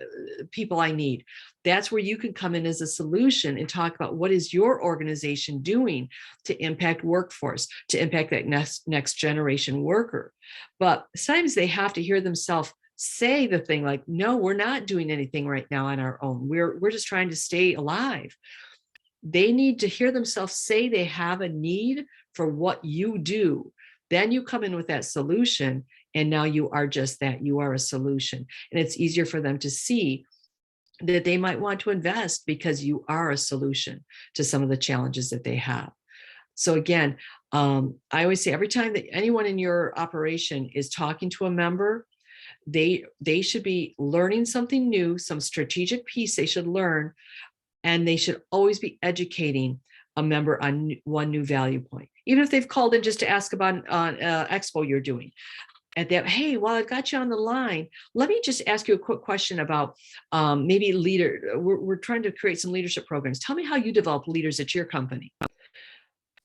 people I need," that's where you can come in as a solution and talk about what is your organization doing to impact workforce, to impact that next generation worker. But sometimes they have to hear themselves say the thing like, "No, we're not doing anything right now on our own. We're just trying to stay alive." They need to hear themselves say they have a need for what you do. Then you come in with that solution, and now you are just that. You are a solution. And it's easier for them to see that they might want to invest because you are a solution to some of the challenges that they have. So again, I always say, every time that anyone in your operation is talking to a member, they should be learning something new, some strategic piece they should learn, and they should always be educating a member on one new value point. Even if they've called in just to ask about an expo you're doing. At that, "Hey, while I've got you on the line, let me just ask you a quick question about maybe we're trying to create some leadership programs. Tell me how you develop leaders at your company."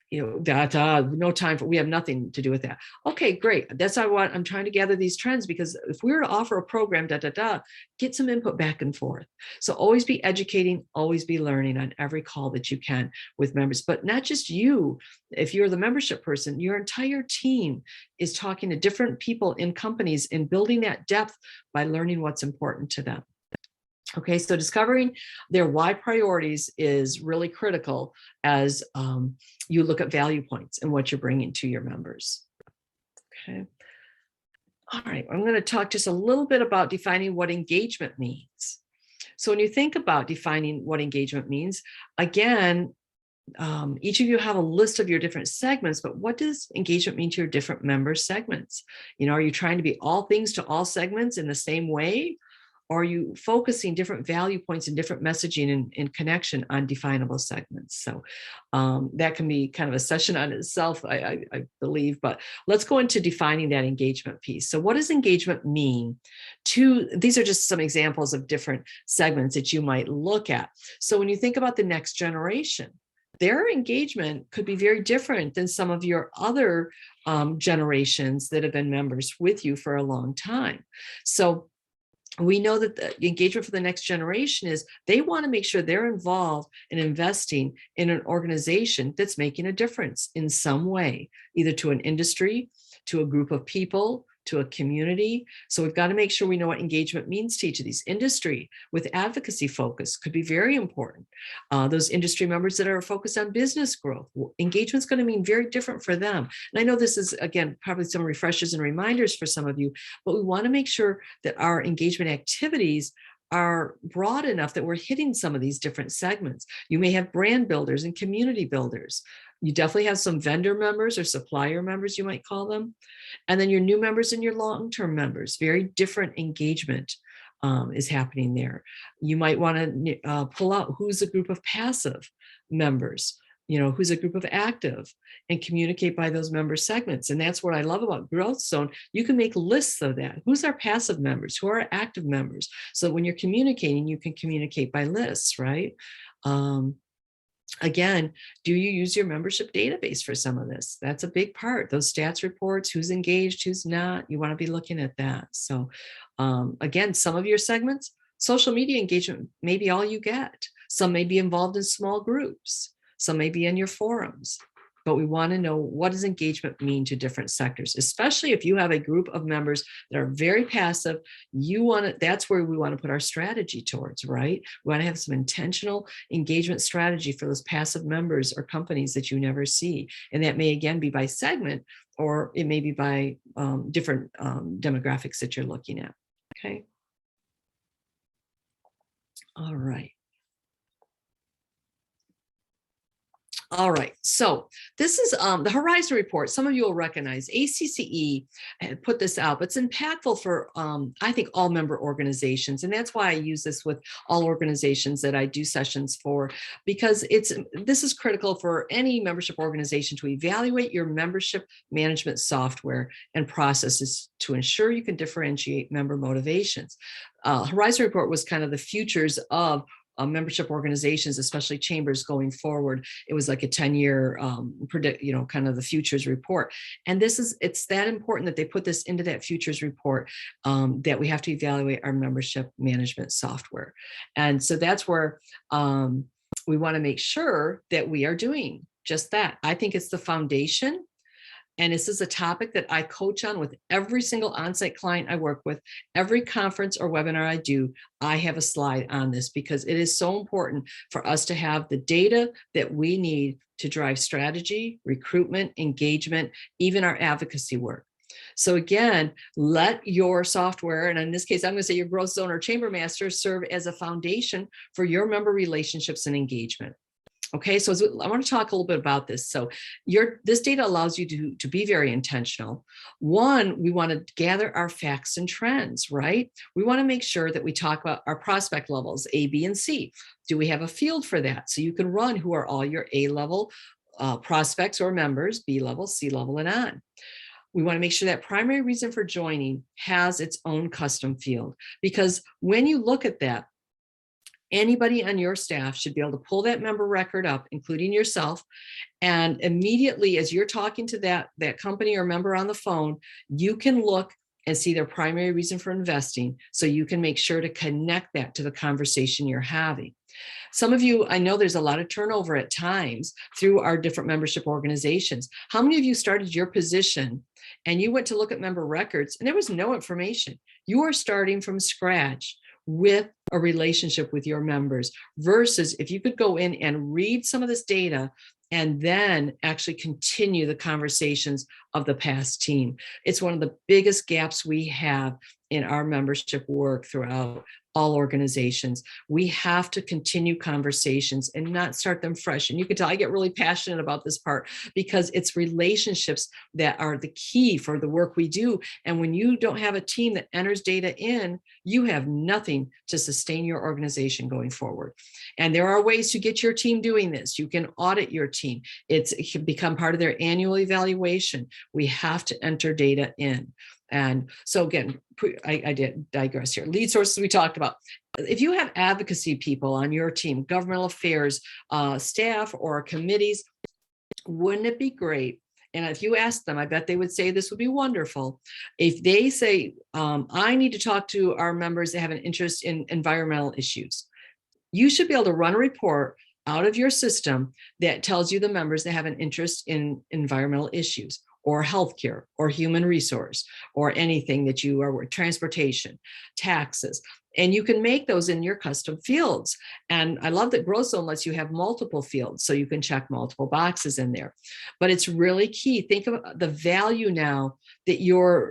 No time we have nothing to do with that. "Okay, great. That's what I'm trying to gather these trends, because if we were to offer a program, get some input back and forth." So always be educating, always be learning on every call that you can with members, but not just you. If you're the membership person, your entire team is talking to different people in companies and building that depth by learning what's important to them. Okay, so discovering their why priorities is really critical as you look at value points and what you're bringing to your members. Okay. All right, I'm going to talk just a little bit about defining what engagement means. So when you think about defining what engagement means, again, each of you have a list of your different segments, but what does engagement mean to your different member segments? Are you trying to be all things to all segments in the same way? Or are you focusing different value points and different messaging and connection on definable segments? So that can be kind of a session on itself, I believe, but let's go into defining that engagement piece. So what does engagement mean these are just some examples of different segments that you might look at. So when you think about the next generation, their engagement could be very different than some of your other generations that have been members with you for a long time. So we know that the engagement for the next generation is they want to make sure they're involved in investing in an organization that's making a difference in some way, either to an industry, to a group of people, to a community. So we've got to make sure we know what engagement means to each of these. Industry with advocacy focus could be very important. Those industry members that are focused on business growth, engagement's going to mean very different for them. And I know this is, again, probably some refreshers and reminders for some of you, but we want to make sure that our engagement activities are broad enough that we're hitting some of these different segments. You may have brand builders and community builders. You definitely have some vendor members or supplier members, you might call them. And then your new members and your long-term members, very different engagement is happening there. You might want to pull out who's a group of passive members, who's a group of active, and communicate by those member segments. And that's what I love about GrowthZone. You can make lists of that. Who's our passive members? Who are our active members? So when you're communicating, you can communicate by lists, right? Again, do you use your membership database for some of this? That's a big part. Those stats reports, who's engaged, who's not, you want to be looking at that. So again, some of your segments, social media engagement may be all you get. Some may be involved in small groups. Some may be in your forums. But we want to know, what does engagement mean to different sectors, especially if you have a group of members that are very passive. That's where we want to put our strategy towards, right? We want to have some intentional engagement strategy for those passive members or companies that you never see. And that may, again, be by segment, or it may be by different demographics that you're looking at. Okay. All right. All right, so this is the Horizon Report. Some of you will recognize ACCE had put this out, but it's impactful for, I think, all member organizations. And that's why I use this with all organizations that I do sessions for, because this is critical for any membership organization to evaluate your membership management software and processes to ensure you can differentiate member motivations. Horizon Report was kind of the futures of membership organizations, especially chambers going forward. It was like a 10-year kind of the futures report. And it's that important that they put this into that futures report, that we have to evaluate our membership management software. And so that's where we want to make sure that we are doing just that. I think it's the foundation. And this is a topic that I coach on with every single on-site client I work with. Every conference or webinar I do, I have a slide on this, because it is so important for us to have the data that we need to drive strategy, recruitment, engagement, even our advocacy work. So again, let your software, and in this case, I'm going to say your GrowthZone or Chamber Master, serve as a foundation for your member relationships and engagement. Okay, so I want to talk a little bit about this. So this data allows you to be very intentional. One, we want to gather our facts and trends, right? We want to make sure that we talk about our prospect levels, A, B, and C. Do we have a field for that? So you can run who are all your A-level prospects or members, B-level, C-level, and on. We want to make sure that primary reason for joining has its own custom field, because when you look at that, anybody on your staff should be able to pull that member record up, including yourself, and immediately as you're talking to that company or member on the phone, you can look and see their primary reason for investing, so you can make sure to connect that to the conversation you're having. Some of you, I know there's a lot of turnover at times through our different membership organizations. How many of you started your position and you went to look at member records and there was no information? You are starting from scratch with a relationship with your members, versus if you could go in and read some of this data and then actually continue the conversations of the past team. It's one of the biggest gaps we have in our membership work throughout all organizations. We have to continue conversations and not start them fresh. And you can tell I get really passionate about this part because it's relationships that are the key for the work we do. And when you don't have a team that enters data in, you have nothing to sustain your organization going forward. And there are ways to get your team doing this. You can audit your team. It can become part of their annual evaluation. We have to enter data in. And so again, I did digress here. Lead sources we talked about. If you have advocacy people on your team, governmental affairs, staff or committees, wouldn't it be great? And if you ask them, I bet they would say this would be wonderful. If they say, I need to talk to our members that have an interest in environmental issues, you should be able to run a report out of your system that tells you the members that have an interest in environmental issues, or healthcare, or human resource, or anything that you are, transportation, taxes. And you can make those in your custom fields. And I love that GrowthZone lets you have multiple fields, so you can check multiple boxes in there. But it's really key. Think of the value now that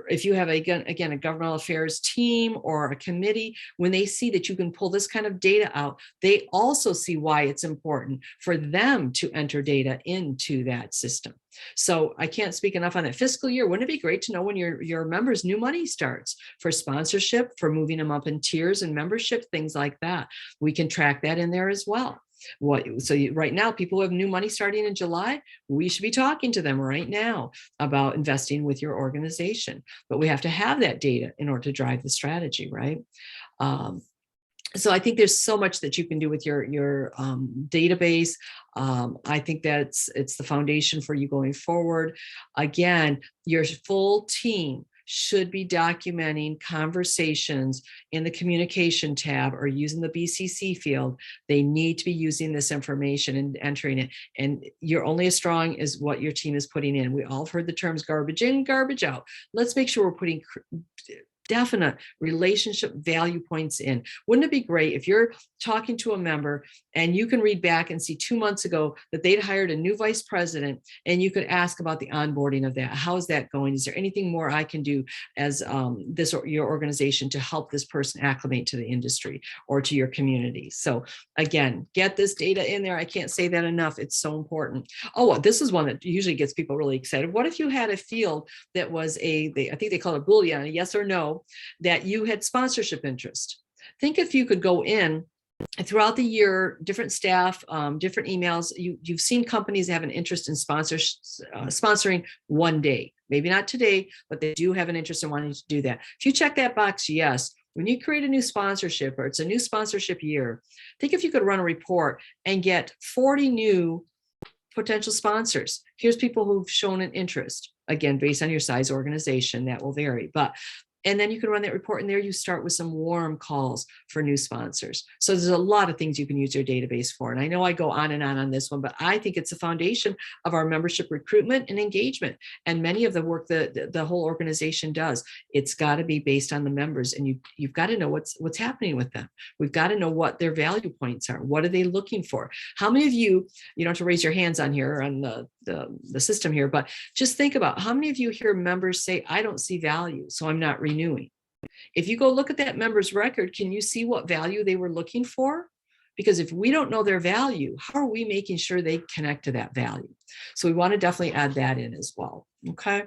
if you have, again, a governmental affairs team or a committee, when they see that you can pull this kind of data out, they also see why it's important for them to enter data into that system. So I can't speak enough on that. Fiscal year, wouldn't it be great to know when your members' new money starts for sponsorship, for moving them up in tiers and membership, things like that? We can track that in there as well. Right now, people who have new money starting in July, we should be talking to them right now about investing with your organization. But we have to have that data in order to drive the strategy, right? So I think there's so much that you can do with your database. I think it's the foundation for you going forward. Again, your full team should be documenting conversations in the communication tab or using the BCC field. They need to be using this information and entering it. And you're only as strong as what your team is putting in. We all have heard the terms garbage in, garbage out. Let's make sure we're putting definite relationship value points in. Wouldn't it be great if you're talking to a member and you can read back and see 2 months ago that they'd hired a new vice president, and you could ask about the onboarding of that. How's that going? Is there anything more I can do as your organization to help this person acclimate to the industry or to your community? So again, get this data in there. I can't say that enough. It's so important. Oh, this is one that usually gets people really excited. What if you had a field that was I think they call it a Boolean, a yes or no, that you had sponsorship interest? Think if you could go in throughout the year, different staff, different emails, you've seen companies have an interest in sponsoring one day, maybe not today, but they do have an interest in wanting to do that. If you check that box, yes, when you create a new sponsorship or it's a new sponsorship year, think if you could run a report and get 40 new potential sponsors. Here's people who've shown an interest. Again, based on your size organization, that will vary, and then you can run that report in there. You start with some warm calls for new sponsors. So there's a lot of things you can use your database for. And I know I go on and on this one, but I think it's the foundation of our membership recruitment and engagement. And many of the work that the whole organization does, it's got to be based on the members. And you've got to know what's happening with them. We've got to know what their value points are. What are they looking for? How many of you don't have to raise your hands on here on the system here, but just think about how many of you hear members say, I don't see value, so I'm not renewing. If you go look at that member's record, can you see what value they were looking for? Because if we don't know their value, how are we making sure they connect to that value? So we want to definitely add that in as well. Okay.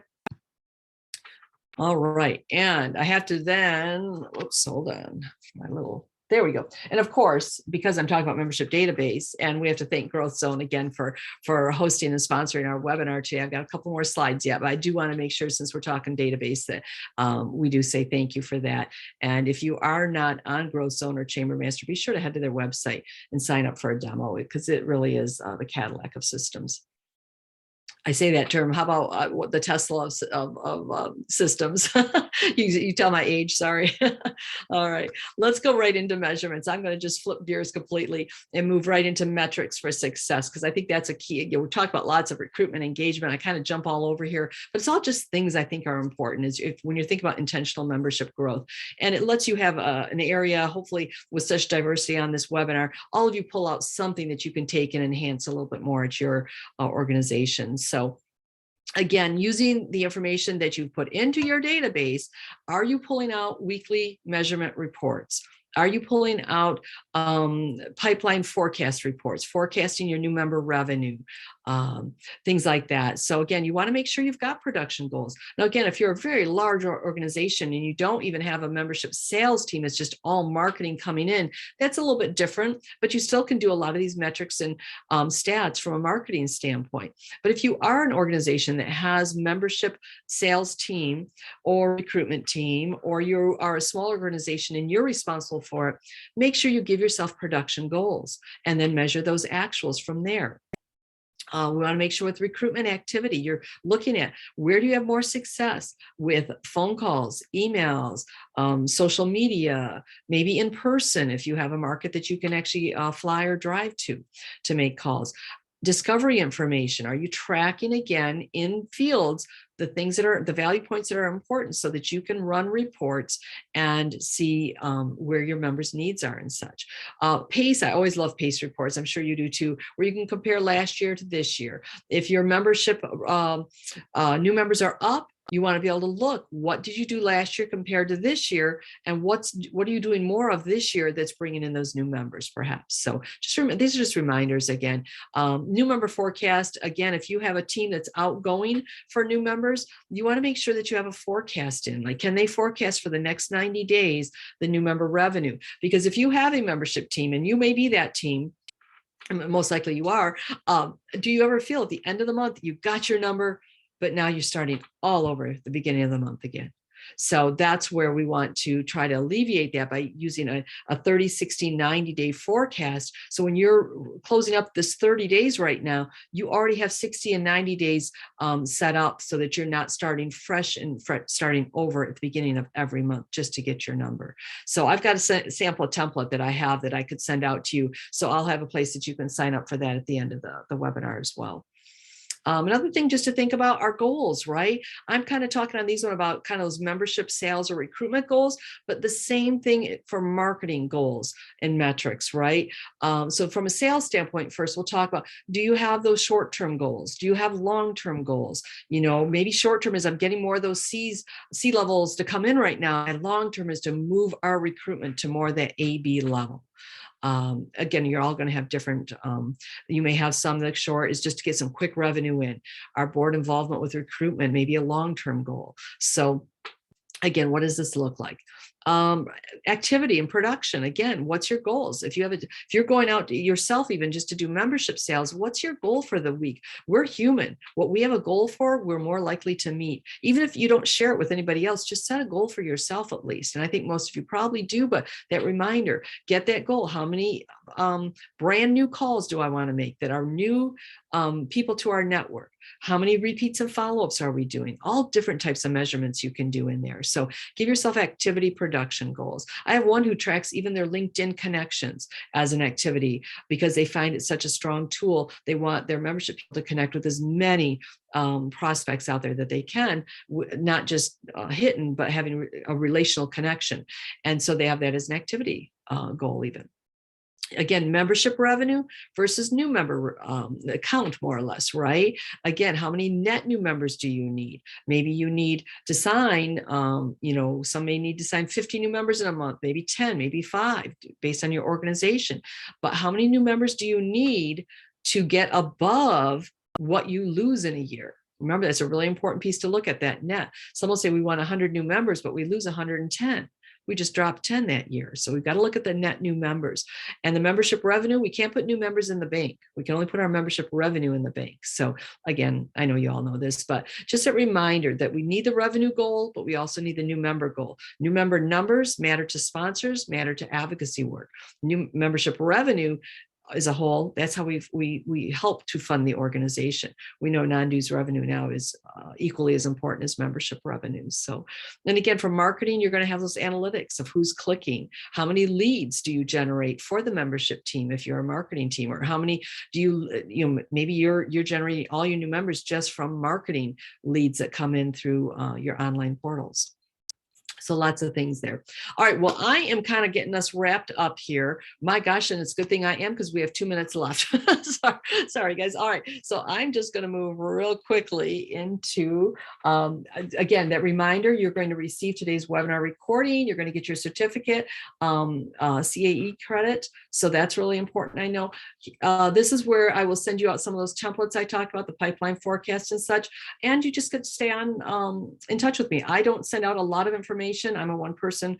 All right. And I have to then, oops, hold on. There we go. And of course, because I'm talking about membership database, and we have to thank GrowthZone again for hosting and sponsoring our webinar today. I've got a couple more slides yet, but I do want to make sure, since we're talking database, that we do say thank you for that. And if you are not on GrowthZone or Chamber Master, be sure to head to their website and sign up for a demo, because it really is the Cadillac of systems. I say that term. How about what the Tesla of systems? you tell my age, sorry. All right, let's go right into measurements. I'm going to just flip gears completely and move right into metrics for success, because I think that's a key. We talk about lots of recruitment, engagement. I kind of jump all over here, but it's all just things I think are important when you think about intentional membership growth. And it lets you have an area, hopefully with such diversity on this webinar, all of you pull out something that you can take and enhance a little bit more at your organization. So again, using the information that you put into your database, are you pulling out weekly measurement reports? Are you pulling out pipeline forecast reports, forecasting your new member revenue, things like that? So again, you want to make sure you've got production goals. Now, again, if you're a very large organization and you don't even have a membership sales team, it's just all marketing coming in, that's a little bit different, but you still can do a lot of these metrics and stats from a marketing standpoint. But if you are an organization that has membership sales team or recruitment team, or you are a small organization and you're responsible for it, make sure you give yourself production goals and then measure those actuals from there. We want to make sure with recruitment activity, you're looking at where do you have more success with phone calls, emails, social media, maybe in person if you have a market that you can actually fly or drive to make calls. Discovery information. Are you tracking again in fields the things that are the value points that are important so that you can run reports and see where your members' needs are and such. PACE, I always love PACE reports. I'm sure you do too, where you can compare last year to this year. If your membership, new members are up, you want to be able to look, what did you do last year compared to this year? And what are you doing more of this year that's bringing in those new members perhaps? So just these are just reminders again. New member forecast, again, if you have a team that's outgoing for new members, you want to make sure that you have a forecast in, like, can they forecast for the next 90 days, the new member revenue? Because if you have a membership team and you may be that team, most likely you are, do you ever feel at the end of the month, you got your number, but now you're starting all over at the beginning of the month again? So that's where we want to try to alleviate that by using a 30, 60, 90-day forecast. So when you're closing up this 30 days right now, you already have 60 and 90 days set up so that you're not starting fresh and starting over at the beginning of every month just to get your number. So I've got a sample template that I have that I could send out to you. So I'll have a place that you can sign up for that at the end of the webinar as well. Another thing just to think about are goals, right? I'm kind of talking on these one about kind of those membership sales or recruitment goals, but the same thing for marketing goals and metrics, right? So from a sales standpoint, first we'll talk about, do you have those short-term goals? Do you have long-term goals? You know, maybe short-term is I'm getting more of those C levels to come in right now, and long-term is to move our recruitment to more of that AB level. Again, you're all going to have different, you may have some that short is just to get some quick revenue in. Our board involvement with recruitment may be a long-term goal. So again, what does this look like? Activity and production. Again, what's your goals? If you're going out yourself, even just to do membership sales, what's your goal for the week? We're human. What we have a goal for, we're more likely to meet. Even if you don't share it with anybody else, just set a goal for yourself at least. And I think most of you probably do, but that reminder, get that goal. How many brand new calls do I want to make that are new people to our network? How many repeats and follow-ups are we doing? All different types of measurements you can do in there. So give yourself activity production goals. I have one who tracks even their LinkedIn connections as an activity because they find it such a strong tool. They want their membership people to connect with as many prospects out there that they can, not just hitting, but having a relational connection. And so they have that as an activity goal even. Again, membership revenue versus new member account, more or less, right? Again, how many net new members do you need? Maybe you need to sign, you know, some may need to sign 50 new members in a month, maybe 10, maybe 5, based on your organization. But how many new members do you need to get above what you lose in a year? Remember, that's a really important piece to look at, that net. Some will say we want 100 new members, but we lose 110. We just dropped 10 that year. So we've got to look at the net new members. And the membership revenue, we can't put new members in the bank. We can only put our membership revenue in the bank. So again, I know you all know this, but just a reminder that we need the revenue goal, but we also need the new member goal. New member numbers matter to sponsors, matter to advocacy work. New membership revenue as a whole, that's how we help to fund the organization. We know non-dues revenue now is equally as important as membership revenues. So, and again, for marketing, you're going to have those analytics of who's clicking, how many leads do you generate for the membership team if you're a marketing team, or how many do you maybe you're generating all your new members just from marketing leads that come in through your online portals. So lots of things there. All right. Well, I am kind of getting us wrapped up here. My gosh, and it's a good thing I am, because we have 2 minutes left. Sorry, guys. All right. So I'm just going to move real quickly into, again, that reminder, you're going to receive today's webinar recording. You're going to get your certificate, CAE credit. So that's really important. I know this is where I will send you out some of those templates I talked about, the pipeline forecast and such. And you just get to stay on in touch with me. I don't send out a lot of information. I'm a one-person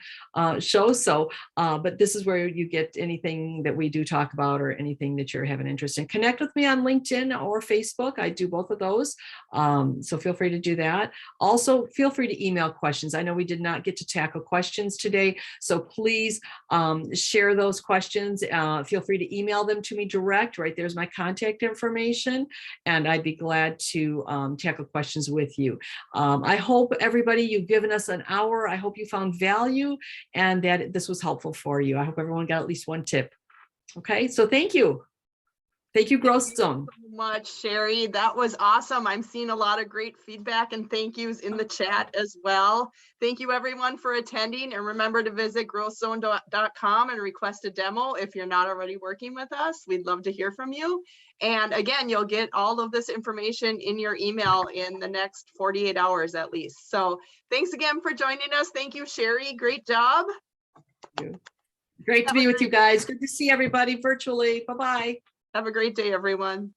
show, so but this is where you get anything that we do talk about or anything that you're having interest in. Connect with me on LinkedIn or Facebook. I do both of those, so feel free to do that. Also, feel free to email questions. I know we did not get to tackle questions today, so please share those questions. Feel free to email them to me direct. Right there's my contact information, and I'd be glad to tackle questions with you. I hope everybody, you've given us an hour. I hope you found value and that this was helpful for you. I hope everyone got at least one tip. Okay, so thank you. Thank you, GrowthZone. So much, Shari. That was awesome. I'm seeing a lot of great feedback and thank yous in the chat as well. Thank you everyone for attending, and remember to visit growthzone.com and request a demo if you're not already working with us. We'd love to hear from you. And again, you'll get all of this information in your email in the next 48 hours at least. So thanks again for joining us. Thank you, Shari. Great job. Thank you. Great to be with you guys. Good to see everybody virtually. Bye-bye. Have a great day, everyone.